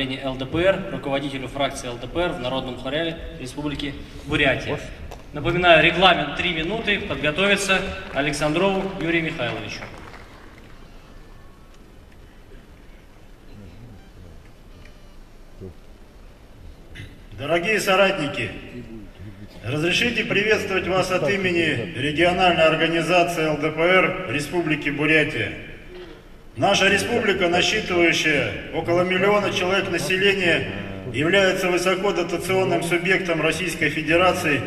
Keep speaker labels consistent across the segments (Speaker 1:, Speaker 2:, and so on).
Speaker 1: ЛДПР, руководителю фракции ЛДПР в Народном хоре Республики Бурятия. Напоминаю, регламент 3 минуты. Подготовиться Александрову Юрию Михайловичу.
Speaker 2: Дорогие соратники, разрешите приветствовать вас от имени региональной организации ЛДПР Республики Бурятия. Наша республика, насчитывающая около 1 миллиона человек населения, является высокодотационным субъектом Российской Федерации,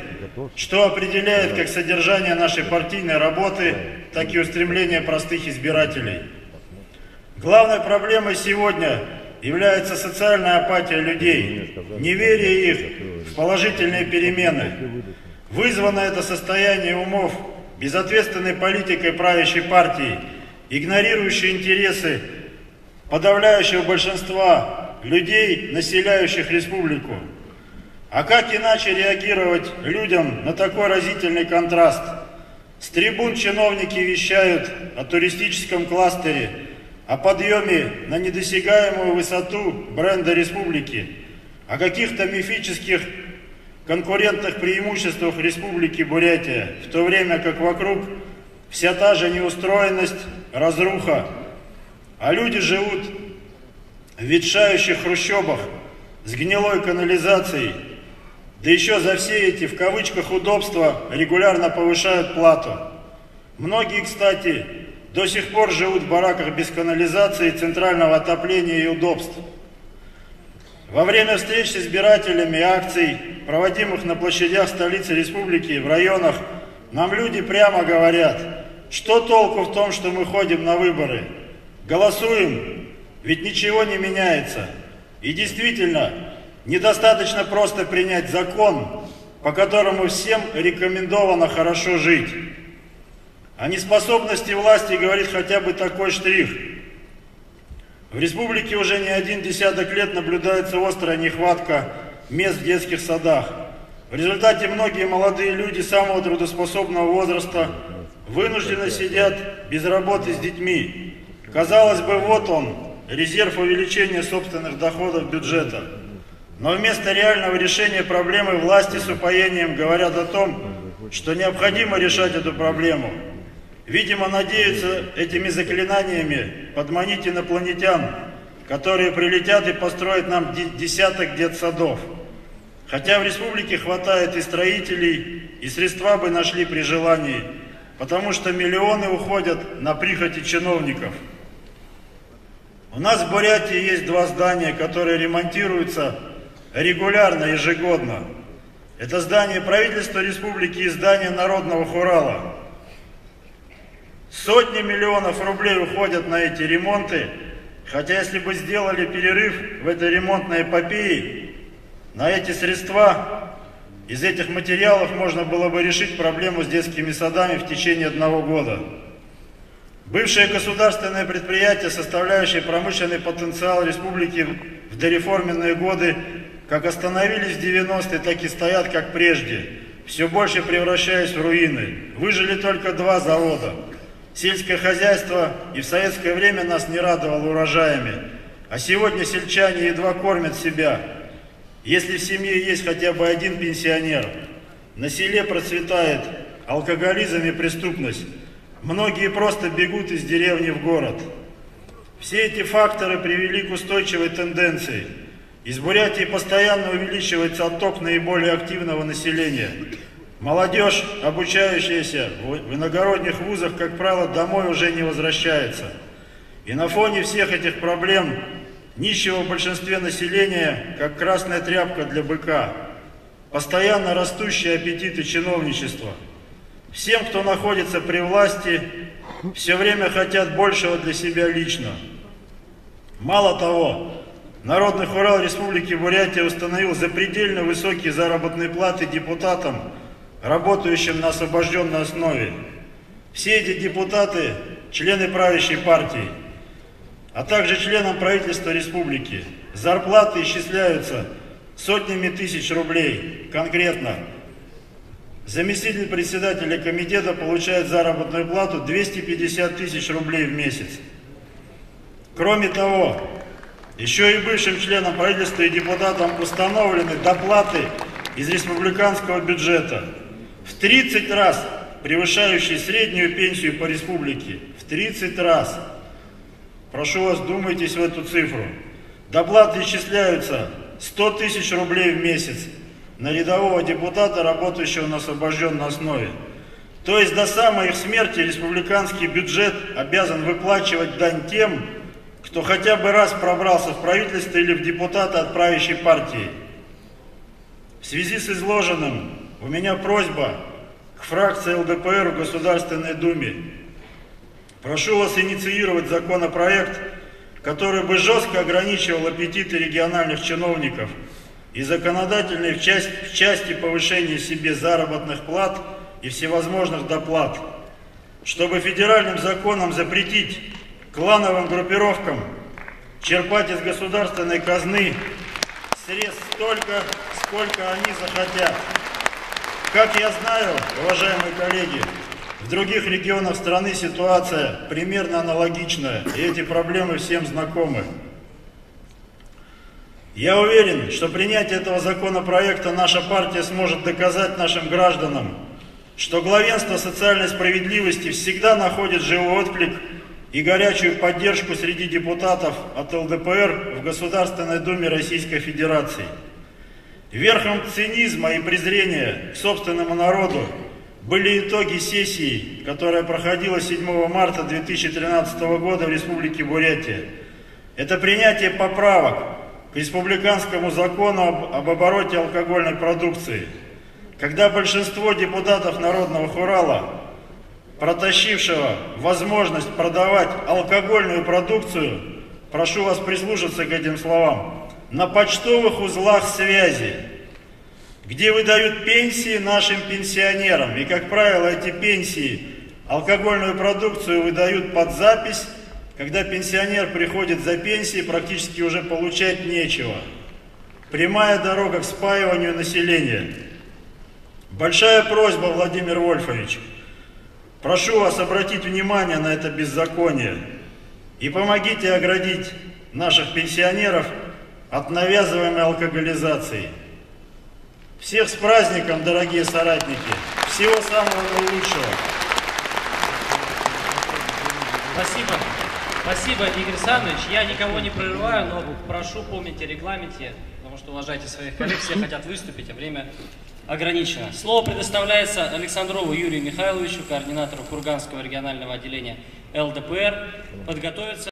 Speaker 2: что определяет как содержание нашей партийной работы, так и устремления простых избирателей. Главной проблемой сегодня является социальная апатия людей, неверие их в положительные перемены. Вызвано это состояние умов безответственной политикой правящей партии, игнорирующей интересы подавляющего большинства людей, населяющих республику. А как иначе реагировать людям на такой разительный контраст? С трибун чиновники вещают о туристическом кластере, о подъеме на недосягаемую высоту бренда республики, о каких-то мифических конкурентных преимуществах Республики Бурятия, в то время как вокруг вся та же неустроенность, разруха, а люди живут в ветшающих хрущобах с гнилой канализацией, да еще за все эти, в кавычках, удобства регулярно повышают плату. Многие, кстати, до сих пор живут в бараках без канализации, центрального отопления и удобств. Во время встреч с избирателями и акций, проводимых на площадях столицы республики, в районах, нам люди прямо говорят, что толку в том, что мы ходим на выборы? Голосуем, ведь ничего не меняется. И действительно, недостаточно просто принять закон, по которому всем рекомендовано хорошо жить. О неспособности власти говорит хотя бы такой штрих. В республике уже не 1 десяток лет наблюдается острая нехватка мест в детских садах. В результате многие молодые люди самого трудоспособного возраста вынуждены сидят без работы с детьми. Казалось бы, вот он, резерв увеличения собственных доходов бюджета. Но вместо реального решения проблемы власти с упоением говорят о том, что необходимо решать эту проблему. Видимо, надеются этими заклинаниями подманить инопланетян, которые прилетят и построят нам десяток детсадов. Хотя в республике хватает и строителей, и средства бы нашли при желании, потому что миллионы уходят на прихоти чиновников. У нас в Бурятии есть 2 здания, которые ремонтируются регулярно, ежегодно. Это здание правительства республики и здание Народного хурала. Сотни миллионов рублей уходят на эти ремонты, хотя если бы сделали перерыв в этой ремонтной эпопее, на эти средства, из этих материалов можно было бы решить проблему с детскими садами в течение 1 года. Бывшее государственное предприятие, составляющее промышленный потенциал республики в дореформенные годы, как остановились в 90-е, так и стоят как прежде, все больше превращаясь в руины. Выжили только 2 завода. Сельское хозяйство и в советское время нас не радовало урожаями, а сегодня сельчане едва кормят себя. Если в семье есть хотя бы 1 пенсионер, на селе процветает алкоголизм и преступность. Многие просто бегут из деревни в город. Все эти факторы привели к устойчивой тенденции. Из Бурятии постоянно увеличивается отток наиболее активного населения. Молодежь, обучающаяся в иногородних вузах, как правило, домой уже не возвращается. И на фоне всех этих проблем нищего в большинстве населения, как красная тряпка для быка, постоянно растущие аппетиты чиновничества. Всем, кто находится при власти, все время хотят большего для себя лично. Мало того, Народный хурал Республики Бурятия установил запредельно высокие заработные платы депутатам, работающим на освобожденной основе. Все эти депутаты – члены правящей партии, а также членам правительства республики. Зарплаты исчисляются сотнями тысяч рублей. Конкретно, заместитель председателя комитета получает заработную плату 250 тысяч рублей в месяц. Кроме того, еще и бывшим членам правительства и депутатам установлены доплаты из республиканского бюджета в 30 раз превышающие среднюю пенсию по республике. В 30 раз. Прошу вас, вдумайтесь в эту цифру. Доплаты исчисляются 100 тысяч рублей в месяц на рядового депутата, работающего на освобожденной основе. То есть до самой их смерти республиканский бюджет обязан выплачивать дань тем, кто хотя бы раз пробрался в правительство или в депутаты от правящей партии. В связи с изложенным у меня просьба к фракции ЛДПР в Государственной Думе. Прошу вас инициировать законопроект, который бы жестко ограничивал аппетиты региональных чиновников и законодательный в части повышения себе заработных плат и всевозможных доплат, чтобы федеральным законом запретить клановым группировкам черпать из государственной казны средств столько, сколько они захотят. Как я знаю, уважаемые коллеги, в других регионах страны ситуация примерно аналогичная, и эти проблемы всем знакомы. Я уверен, что принятие этого законопроекта наша партия сможет доказать нашим гражданам, что главенство социальной справедливости всегда находит живой отклик и горячую поддержку среди депутатов от ЛДПР в Государственной Думе Российской Федерации. Верхом цинизма и презрения к собственному народу были итоги сессии, которая проходила 7 марта 2013 года в Республике Бурятия. Это принятие поправок к республиканскому закону об обороте алкогольной продукции, когда большинство депутатов Народного Хурала, протащившего возможность продавать алкогольную продукцию, прошу вас прислушаться к этим словам, на почтовых узлах связи, где выдают пенсии нашим пенсионерам. И, как правило, эти пенсии, алкогольную продукцию выдают под запись, когда пенсионер приходит за пенсией, практически уже получать нечего. Прямая дорога к спаиванию населения. Большая просьба, Владимир Вольфович, прошу вас обратить внимание на это беззаконие и помогите оградить наших пенсионеров от навязываемой алкоголизации. Всех с праздником, дорогие соратники! Всего самого наилучшего!
Speaker 1: Спасибо. Спасибо, Игорь Александрович. Я никого не прерываю, но прошу помнить о регламенте, потому что уважайте своих коллег, все хотят выступить, а время ограничено. Слово предоставляется Александрову Юрию Михайловичу, координатору Курганского регионального отделения ЛДПР. Подготовиться